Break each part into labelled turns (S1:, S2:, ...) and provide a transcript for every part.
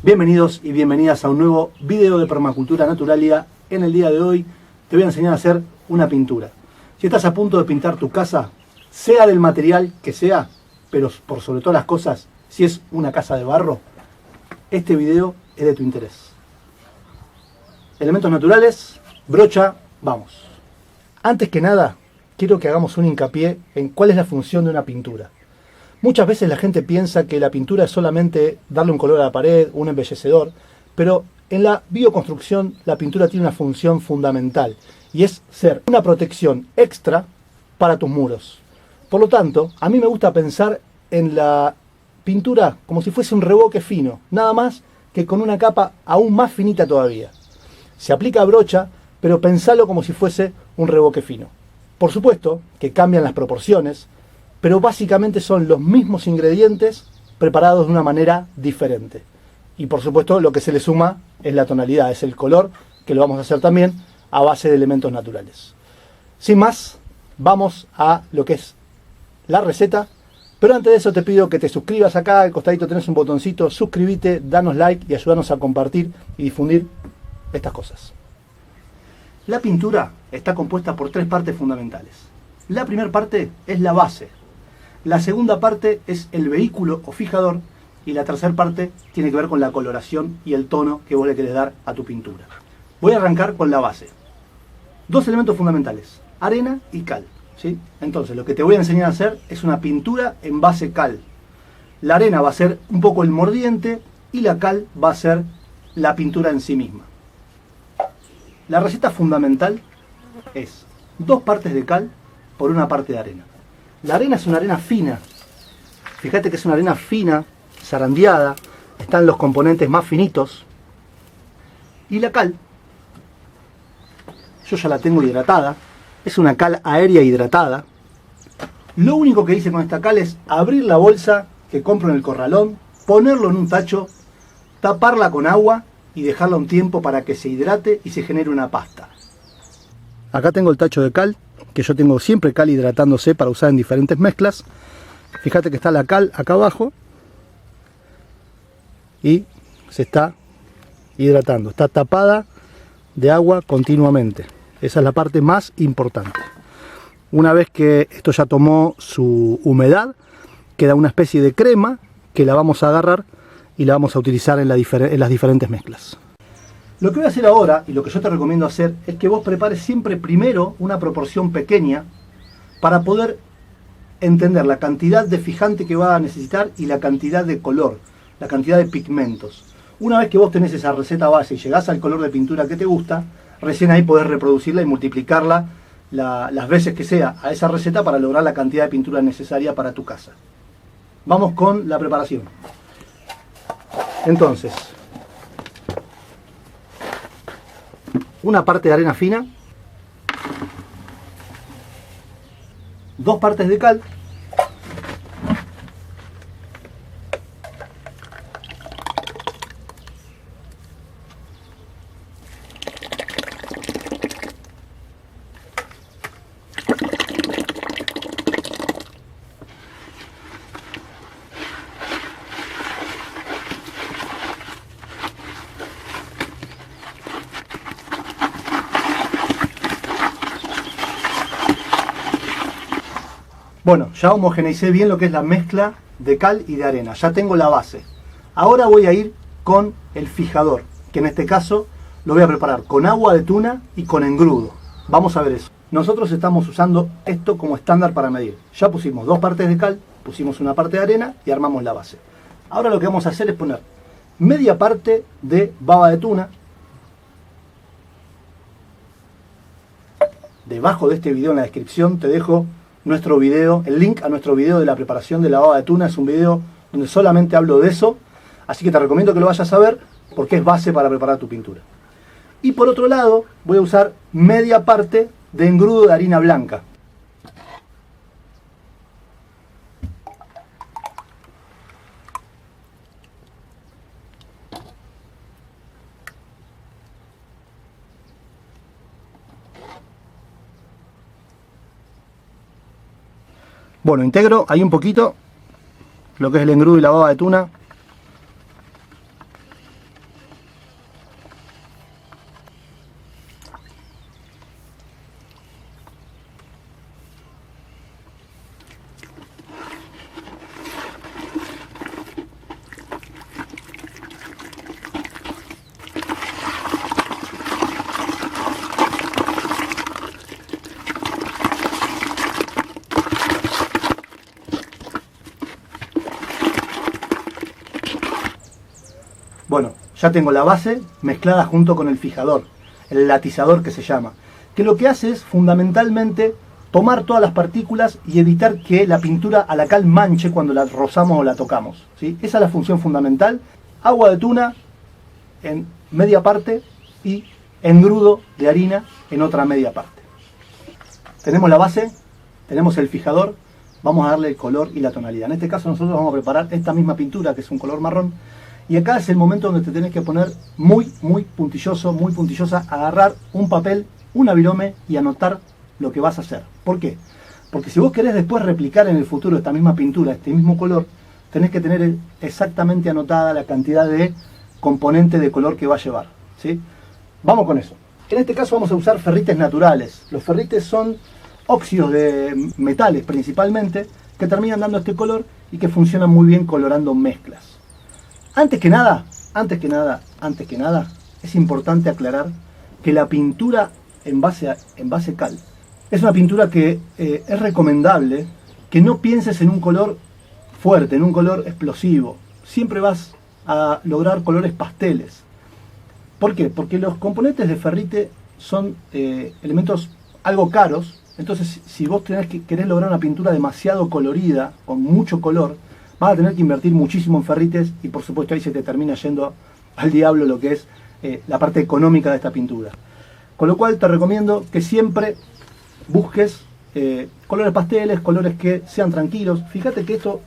S1: Bienvenidos y bienvenidas a un nuevo video de Permacultura Naturalia. En el día de hoy te voy a enseñar a hacer una pintura. Si estás a punto de pintar tu casa, sea del material que sea, pero por sobre todas las cosas, si es una casa de barro, este video es de tu interés. Elementos naturales, brocha, vamos. Antes que nada, quiero que hagamos un hincapié en cuál es la función de una pintura. Muchas veces la gente piensa que la pintura es solamente darle un color a la pared, un embellecedor, pero en la bioconstrucción la pintura tiene una función fundamental y es ser una protección extra para tus muros. Por lo tanto, a mí me gusta pensar en la pintura como si fuese un revoque fino, nada más que con una capa aún más finita todavía. Se aplica brocha, pero pensalo como si fuese un revoque fino. Por supuesto que cambian las proporciones, pero básicamente son los mismos ingredientes preparados de una manera diferente. Y por supuesto lo que se le suma es la tonalidad, es el color, que lo vamos a hacer también a base de elementos naturales. Sin más, vamos a lo que es la receta, pero antes de eso te pido que te suscribas acá, al costadito tenés un botoncito, suscríbete, danos like y ayúdanos a compartir y difundir estas cosas. La pintura está compuesta por tres partes fundamentales. La primera parte es la base. La segunda parte es el vehículo o fijador y la tercera parte tiene que ver con la coloración y el tono que vos le querés dar a tu pintura. Voy a arrancar con la base. Dos elementos fundamentales, arena y cal, ¿sí? Entonces lo que te voy a enseñar a hacer es una pintura en base cal. La arena va a ser un poco el mordiente y la cal va a ser la pintura en sí misma. La receta fundamental es 2 partes de cal por 1 parte de arena. La arena es una arena fina. Fíjate que es una arena fina, zarandeada. Están los componentes más finitos. Y la cal, yo ya la tengo hidratada. Es una cal aérea hidratada. Lo único que hice con esta cal es abrir la bolsa que compro en el corralón, ponerlo en un tacho, taparla con agua y dejarla un tiempo para que se hidrate y se genere una pasta. Acá tengo el tacho de cal, que yo tengo siempre cal hidratándose para usar en diferentes mezclas. Fíjate que está la cal acá abajo y se está hidratando, está tapada de agua continuamente. Esa es la parte más importante. Una vez que esto ya tomó su humedad, queda una especie de crema que la vamos a agarrar y la vamos a utilizar en las diferentes mezclas. Lo que voy a hacer ahora, y lo que yo te recomiendo hacer, es que vos prepares siempre primero una proporción pequeña para poder entender la cantidad de fijante que va a necesitar y la cantidad de color, la cantidad de pigmentos. Una vez que vos tenés esa receta base y llegás al color de pintura que te gusta, recién ahí podés reproducirla y multiplicarla las veces que sea a esa receta para lograr la cantidad de pintura necesaria para tu casa. Vamos con la preparación. Entonces, 1 parte de arena fina, 2 partes de cal, bueno, ya homogeneicé bien lo que es la mezcla de cal y de arena. Ya tengo la base. Ahora voy a ir con el fijador, que en este caso lo voy a preparar con agua de tuna y con engrudo. Vamos a ver eso. Nosotros estamos usando esto como estándar para medir. Ya pusimos 2 partes de cal, pusimos 1 parte de arena y armamos la base. Ahora lo que vamos a hacer es poner media parte de baba de tuna. Debajo de este video en la descripción te dejo nuestro video, el link a nuestro video de la preparación de la baba de tuna. Es un video donde solamente hablo de eso, así que te recomiendo que lo vayas a ver porque es base para preparar tu pintura. Y por otro lado voy a usar media parte de engrudo de harina blanca. Bueno, integro ahí un poquito lo que es el engrudo y la baba de tuna. Bueno, ya tengo la base mezclada junto con el fijador, el latizador que se llama, que lo que hace es fundamentalmente tomar todas las partículas y evitar que la pintura a la cal manche cuando la rozamos o la tocamos, ¿sí? Esa es la función fundamental. Agua de tuna en media parte y engrudo de harina en otra media parte. Tenemos la base, tenemos el fijador, vamos a darle el color y la tonalidad. En este caso nosotros vamos a preparar esta misma pintura que es un color marrón, y acá es el momento donde te tenés que poner muy puntilloso, muy puntillosa, agarrar un papel, una virome y anotar lo que vas a hacer. ¿Por qué? Porque si vos querés después replicar en el futuro esta misma pintura, este mismo color, tenés que tener exactamente anotada la cantidad de componente de color que va a llevar, ¿sí? Vamos con eso. En este caso vamos a usar ferrites naturales. Los ferrites son óxidos de metales principalmente, que terminan dando este color y que funcionan muy bien colorando mezclas. Antes que nada, es importante aclarar que la pintura en base cal es una pintura que es recomendable que no pienses en un color fuerte, en un color explosivo. Siempre vas a lograr colores pasteles. ¿Por qué? Porque los componentes de ferrite son elementos algo caros. Entonces, si vos querés lograr una pintura demasiado colorida, con mucho color, vas a tener que invertir muchísimo en ferrites y por supuesto ahí se te termina yendo al diablo lo que es la parte económica de esta pintura. Con lo cual te recomiendo que siempre busques colores pasteles, colores que sean tranquilos. Fíjate que esto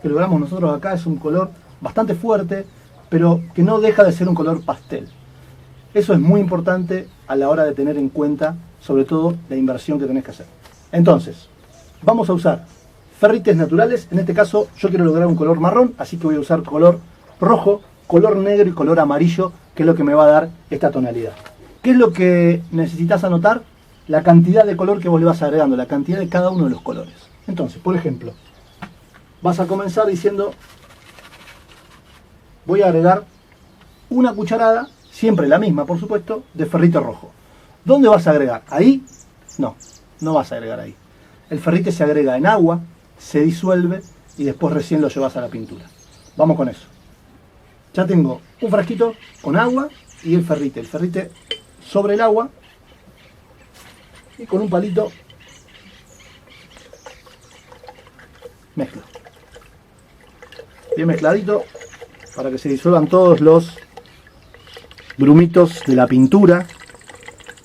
S1: que logramos nosotros acá es un color bastante fuerte, pero que no deja de ser un color pastel. Eso es muy importante a la hora de tener en cuenta, sobre todo, la inversión que tenés que hacer. Entonces, vamos a usar ferrites naturales. En este caso yo quiero lograr un color marrón, así que voy a usar color rojo, color negro y color amarillo, que es lo que me va a dar esta tonalidad. ¿Qué es lo que necesitas anotar? La cantidad de color que vos le vas agregando, la cantidad de cada uno de los colores. Entonces, por ejemplo, vas a comenzar diciendo, voy a agregar una cucharada, siempre la misma por supuesto, de ferrite rojo. ¿Dónde vas a agregar? ¿Ahí? No, no vas a agregar ahí. El ferrite se agrega en agua, se disuelve y después recién lo llevas a la pintura. Vamos con eso. Ya tengo un frasquito con agua y el ferrite sobre el agua, y con un palito mezclo. Bien mezcladito para que se disuelvan todos los grumitos de la pintura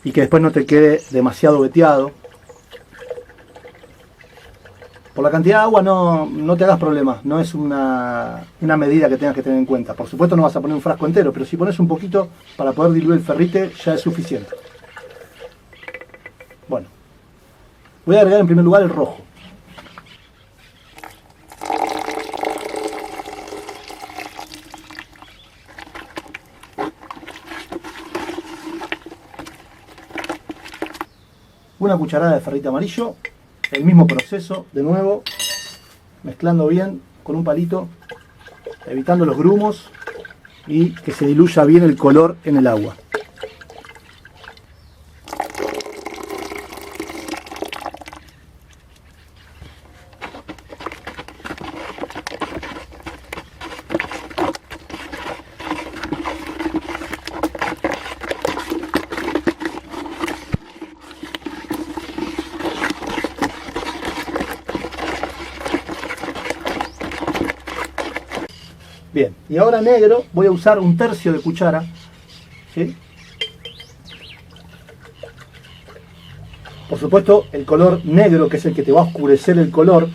S1: y que después no te quede demasiado veteado. Por la cantidad de agua no te hagas problemas, no es una medida que tengas que tener en cuenta. Por supuesto no vas a poner un frasco entero, pero si pones un poquito para poder diluir el ferrite ya es suficiente. Bueno, voy a agregar en primer lugar el rojo. Una cucharada de ferrite amarillo. El mismo proceso, de nuevo, mezclando bien con un palito, evitando los grumos y que se diluya bien el color en el agua. Bien, y ahora negro voy a usar un tercio de cuchara, ¿sí? Por supuesto el color negro, que es el que te va a oscurecer el color,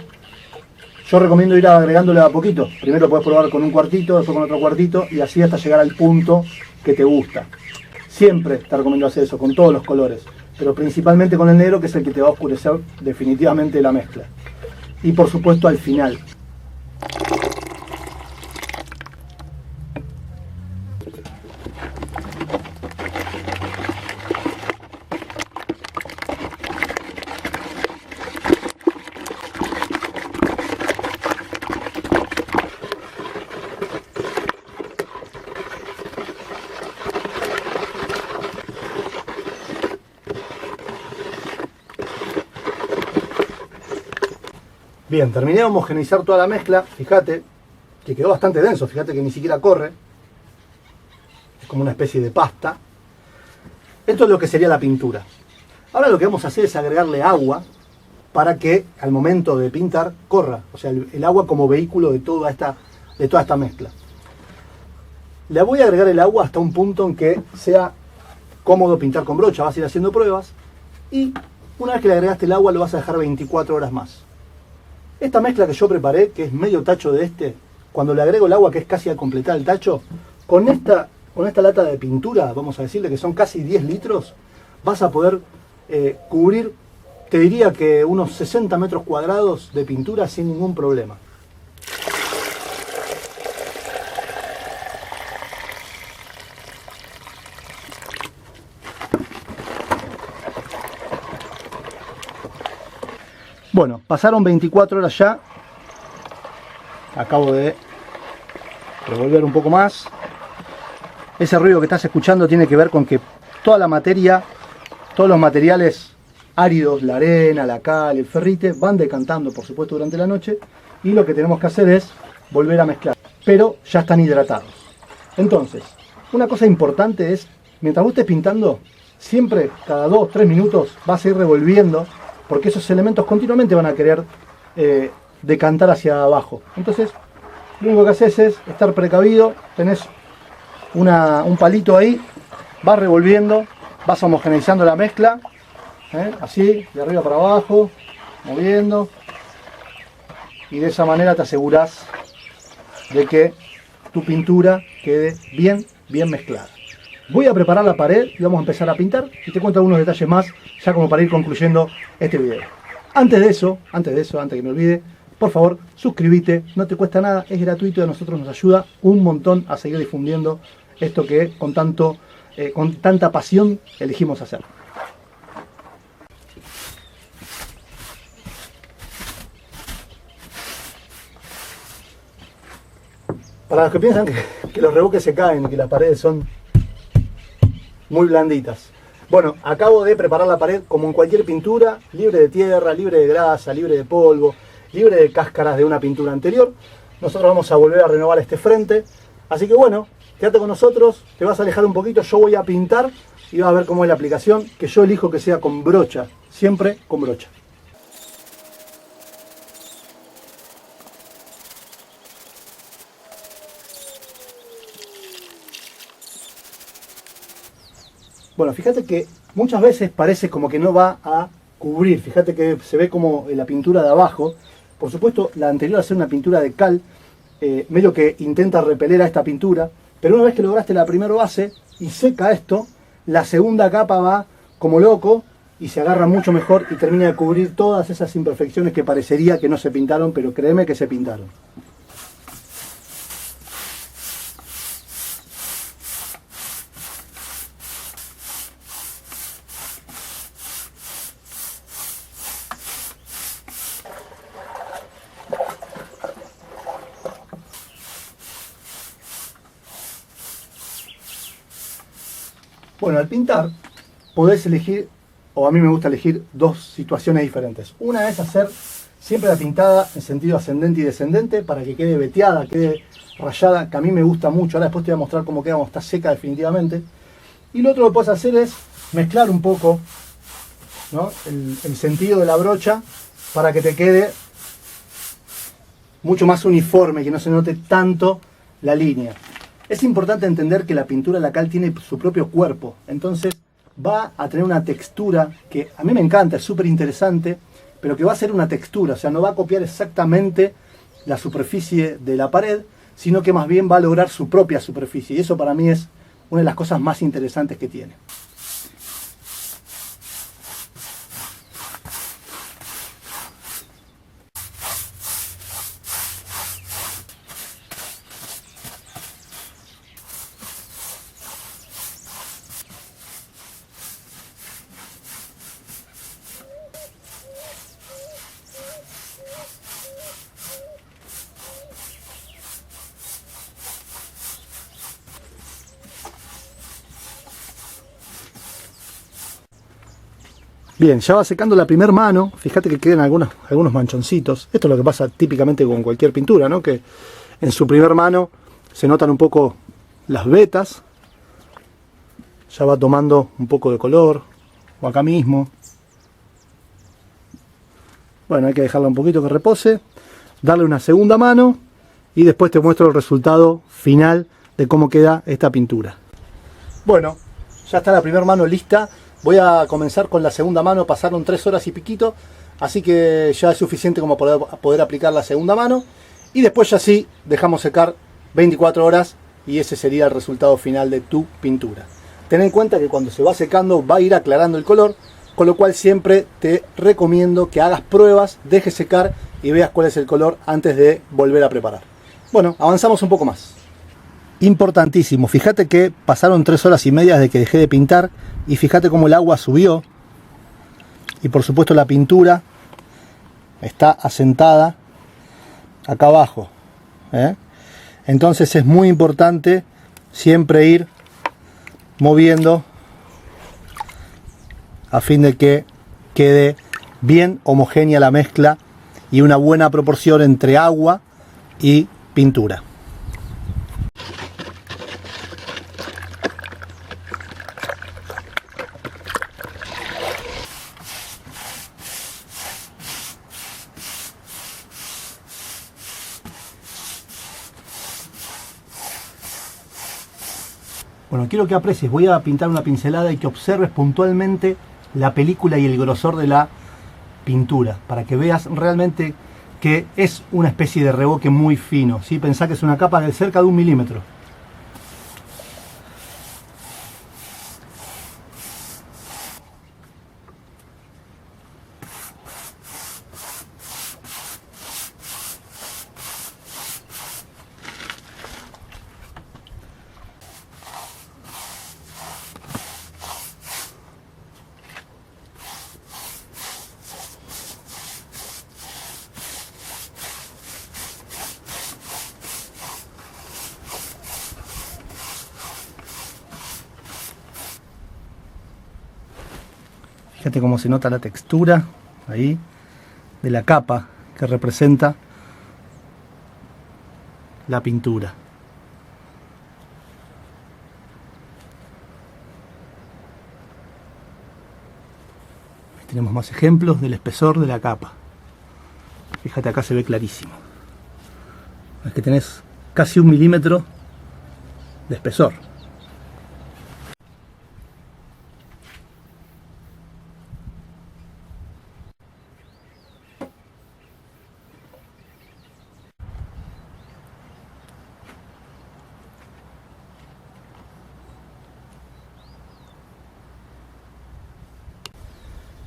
S1: yo recomiendo ir agregándole a poquito. Primero puedes probar con un cuartito, después con otro cuartito y así hasta llegar al punto que te gusta. Siempre te recomiendo hacer eso, con todos los colores, pero principalmente con el negro, que es el que te va a oscurecer definitivamente la mezcla. Y por supuesto al final. Bien, terminé de homogeneizar toda la mezcla. Fíjate que quedó bastante denso, fíjate que ni siquiera corre. es como una especie de pasta. Esto es lo que sería la pintura. Ahora lo que vamos a hacer es agregarle agua para que al momento de pintar corra, o sea, el agua como vehículo de toda esta mezcla. Le voy a agregar el agua hasta un punto en que sea cómodo pintar con brocha. Vas a ir haciendo pruebas y una vez que le agregaste el agua lo vas a dejar 24 horas más. Esta mezcla que yo preparé, que es medio tacho de cuando le agrego el agua, que es casi a completar el tacho, con esta lata de pintura, vamos a decirle que son casi 10 litros, vas a poder cubrir, te diría que unos 60 metros cuadrados de pintura sin ningún problema. Bueno, pasaron 24 horas ya. Acabo de revolver un poco más. Ese ruido que estás escuchando tiene que ver con que toda la materia, todos los materiales áridos, la arena, la cal, el ferrite, van decantando, por supuesto, durante la noche. Y lo que tenemos que hacer es volver a mezclar. Pero ya están hidratados. Entonces, una cosa importante es, mientras vos estés pintando, siempre, cada 2-3 minutos, vas a ir revolviendo, porque esos elementos continuamente van a querer decantar hacia abajo. Entonces, lo único que haces es estar precavido. Tenés un palito ahí, vas revolviendo, vas homogeneizando la mezcla, así, de arriba para abajo, moviendo, y de esa manera te asegurás de que tu pintura quede bien mezclada. Voy a preparar la pared y vamos a empezar a pintar y te cuento algunos detalles más ya como para ir concluyendo este video. Antes de eso, antes que me olvide, por favor, suscríbete, no te cuesta nada, es gratuito y a nosotros nos ayuda un montón a seguir difundiendo esto que con tanta pasión elegimos hacer. Para los que piensan que los reboques se caen y que las paredes son muy blanditas. Bueno, acabo de preparar la pared como en cualquier pintura, libre de tierra, libre de grasa, libre de polvo, libre de cáscaras de una pintura anterior. Nosotros vamos a volver a renovar este frente. Así que bueno, quédate con nosotros, te vas a alejar un poquito, yo voy a pintar y vas a ver cómo es la aplicación, que yo elijo que sea con brocha, siempre con brocha. Bueno, fíjate que muchas veces parece como que no va a cubrir. Fíjate que se ve como la pintura de abajo. Por supuesto, la anterior al ser una pintura de cal, medio que intenta repeler a esta pintura. Pero una vez que lograste la primera base y seca esto, la segunda capa va como loco y se agarra mucho mejor y termina de cubrir todas esas imperfecciones que parecería que no se pintaron, pero créeme que se pintaron. Bueno, al pintar podés elegir, o a mí me gusta elegir, dos situaciones diferentes. Una es hacer siempre la pintada en sentido ascendente y descendente para que quede veteada, quede rayada, que a mí me gusta mucho. Ahora después te voy a mostrar cómo queda cuando está seca definitivamente. Y lo otro que puedes hacer es mezclar un poco, ¿no?, el sentido de la brocha para que te quede mucho más uniforme, que no se note tanto la línea. Es importante entender que la pintura de la cal tiene su propio cuerpo, entonces va a tener una textura que a mí me encanta, es súper interesante, pero que va a ser una textura, o sea, no va a copiar exactamente la superficie de la pared, sino que más bien va a lograr su propia superficie, y eso para mí es una de las cosas más interesantes que tiene. Bien, ya va secando la primera mano, fíjate que quedan algunos manchoncitos. Esto es lo que pasa típicamente con cualquier pintura, ¿no?, que en su primer mano se notan un poco las vetas. ya va tomando un poco de color, o acá mismo. Bueno, hay que dejarla un poquito que repose, darle una segunda mano y después te muestro el resultado final de cómo queda esta pintura. Bueno, ya está la primera mano lista. Voy a comenzar con la segunda mano, pasaron 3 horas y piquito, así que ya es suficiente como para poder aplicar la segunda mano. Y después ya sí, dejamos secar 24 horas y ese sería el resultado final de tu pintura. Ten en cuenta que cuando se va secando va a ir aclarando el color, con lo cual siempre te recomiendo que hagas pruebas, dejes secar y veas cuál es el color antes de volver a preparar. Bueno, avanzamos un poco más. Importantísimo, fíjate que pasaron 3 horas y media desde que dejé de pintar y fíjate cómo el agua subió y por supuesto la pintura está asentada acá abajo, Entonces es muy importante siempre ir moviendo a fin de que quede bien homogénea la mezcla y una buena proporción entre agua y pintura. Bueno, quiero que aprecies, voy a pintar una pincelada y que observes puntualmente la película y el grosor de la pintura, para que veas realmente que es una especie de revoque muy fino, ¿sí? Pensá que es una capa de cerca de 1 milímetro. Fíjate cómo se nota la textura ahí de la capa que representa la pintura. Ahí tenemos más ejemplos del espesor de la capa. Fíjate, acá se ve clarísimo. Es que tenés casi 1 milímetro de espesor.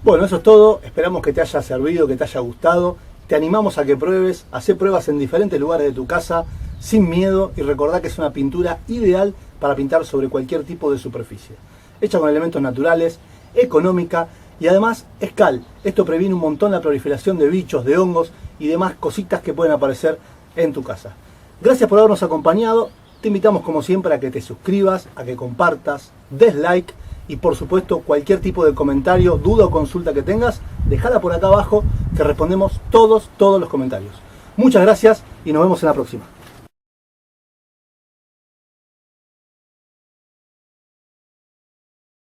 S1: Bueno, eso es todo. Esperamos que te haya servido, que te haya gustado. Te animamos a que pruebes, hacé pruebas en diferentes lugares de tu casa sin miedo y recordá que es una pintura ideal para pintar sobre cualquier tipo de superficie. Hecha con elementos naturales, económica y además es cal. Esto previene un montón la proliferación de bichos, de hongos y demás cositas que pueden aparecer en tu casa. Gracias por habernos acompañado. Te invitamos como siempre a que te suscribas, a que compartas, des like. Y por supuesto, cualquier tipo de comentario, duda o consulta que tengas, déjala por acá abajo, que respondemos todos los comentarios. Muchas gracias y nos vemos en la próxima.